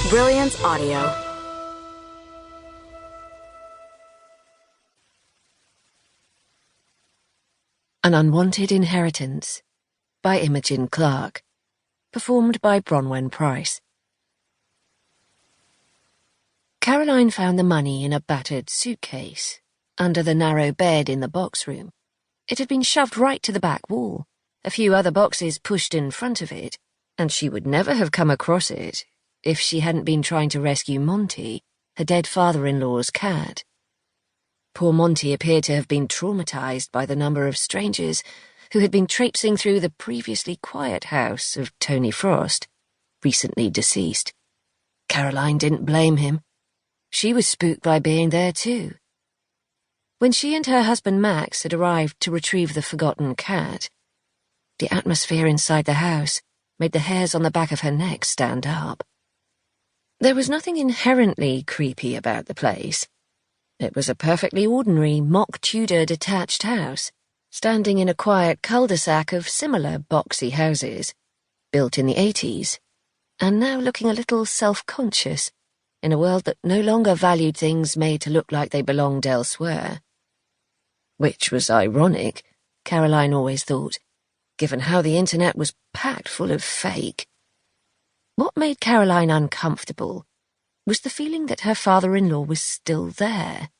Brilliance Audio. An Unwanted Inheritance by Imogen Clark. Performed by Bronwen Price. Caroline found the money in a battered suitcase, under the narrow bed in the box room. It had been shoved right to the back wall, a few other boxes pushed in front of it, and she would never have come across it if she hadn't been trying to rescue Monty, her dead father-in-law's cat. Poor Monty appeared to have been traumatized by the number of strangers who had been traipsing through the previously quiet house of Tony Frost, recently deceased. Caroline didn't blame him. She was spooked by being there too. When she and her husband Max had arrived to retrieve the forgotten cat, the atmosphere inside the house made the hairs on the back of her neck stand up. There was nothing inherently creepy about the place. It was a perfectly ordinary mock-Tudor detached house, standing in a quiet cul-de-sac of similar boxy houses, built in the 80s, and now looking a little self-conscious in a world that no longer valued things made to look like they belonged elsewhere. Which was ironic, Caroline always thought, given how the internet was packed full of fake. What made Caroline uncomfortable was the feeling that her father-in-law was still there.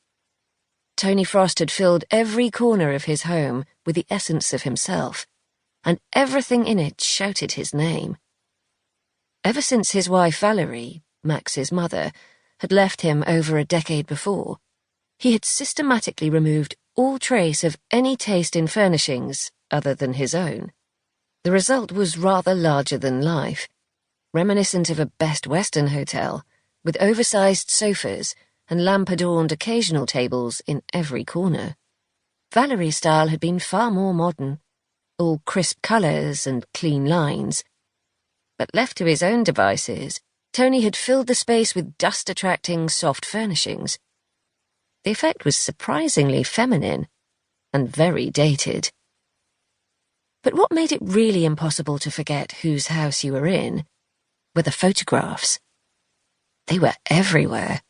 Tony Frost had filled every corner of his home with the essence of himself, and everything in it shouted his name. Ever since his wife Valerie, Max's mother, had left him over a decade before, he had systematically removed all trace of any taste in furnishings other than his own. The result was rather larger than life, reminiscent of a Best Western hotel, with oversized sofas and lamp-adorned occasional tables in every corner. Valerie's style had been far more modern, all crisp colours and clean lines. But left to his own devices, Tony had filled the space with dust-attracting soft furnishings. The effect was surprisingly feminine and very dated. But what made it really impossible to forget whose house you were in were the photographs. They were everywhere.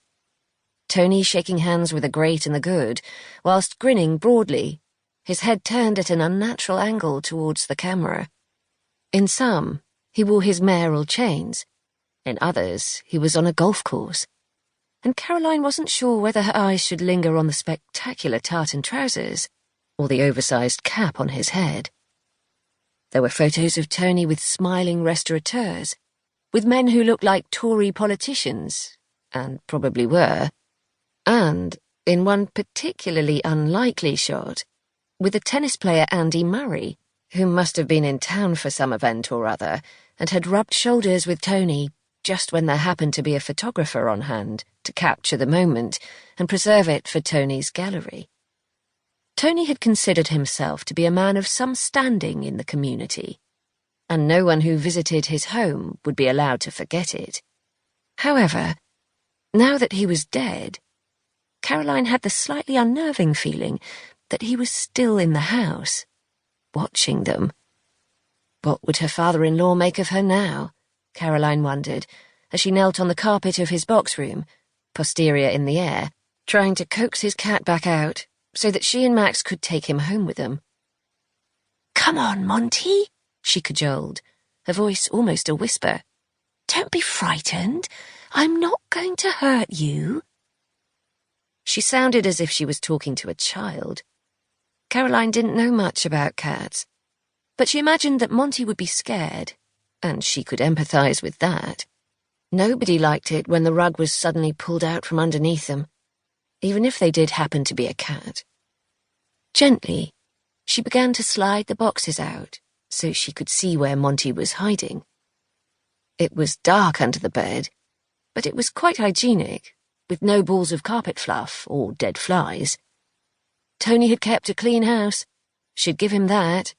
Tony shaking hands with the great and the good, whilst grinning broadly, his head turned at an unnatural angle towards the camera. In some, he wore his mayoral chains. In others, he was on a golf course. And Caroline wasn't sure whether her eyes should linger on the spectacular tartan trousers or the oversized cap on his head. There were photos of Tony with smiling restaurateurs, with men who looked like Tory politicians, and probably were, and, in one particularly unlikely shot, with the tennis player Andy Murray, who must have been in town for some event or other, and had rubbed shoulders with Tony just when there happened to be a photographer on hand to capture the moment and preserve it for Tony's gallery. Tony had considered himself to be a man of some standing in the community, and no one who visited his home would be allowed to forget it. However, now that he was dead, Caroline had the slightly unnerving feeling that he was still in the house, watching them. What would her father-in-law make of her now? Caroline wondered, as she knelt on the carpet of his box room, posterior in the air, trying to coax his cat back out so that she and Max could take him home with them. "Come on, Monty," she cajoled, her voice almost a whisper. "Don't be frightened. I'm not going to hurt you." She sounded as if she was talking to a child. Caroline didn't know much about cats, but she imagined that Monty would be scared, and she could empathize with that. Nobody liked it when the rug was suddenly pulled out from underneath them, even if they did happen to be a cat. Gently, she began to slide the boxes out so she could see where Monty was hiding. It was dark under the bed, but it was quite hygienic, with no balls of carpet fluff or dead flies. Tony had kept a clean house. She'd give him that.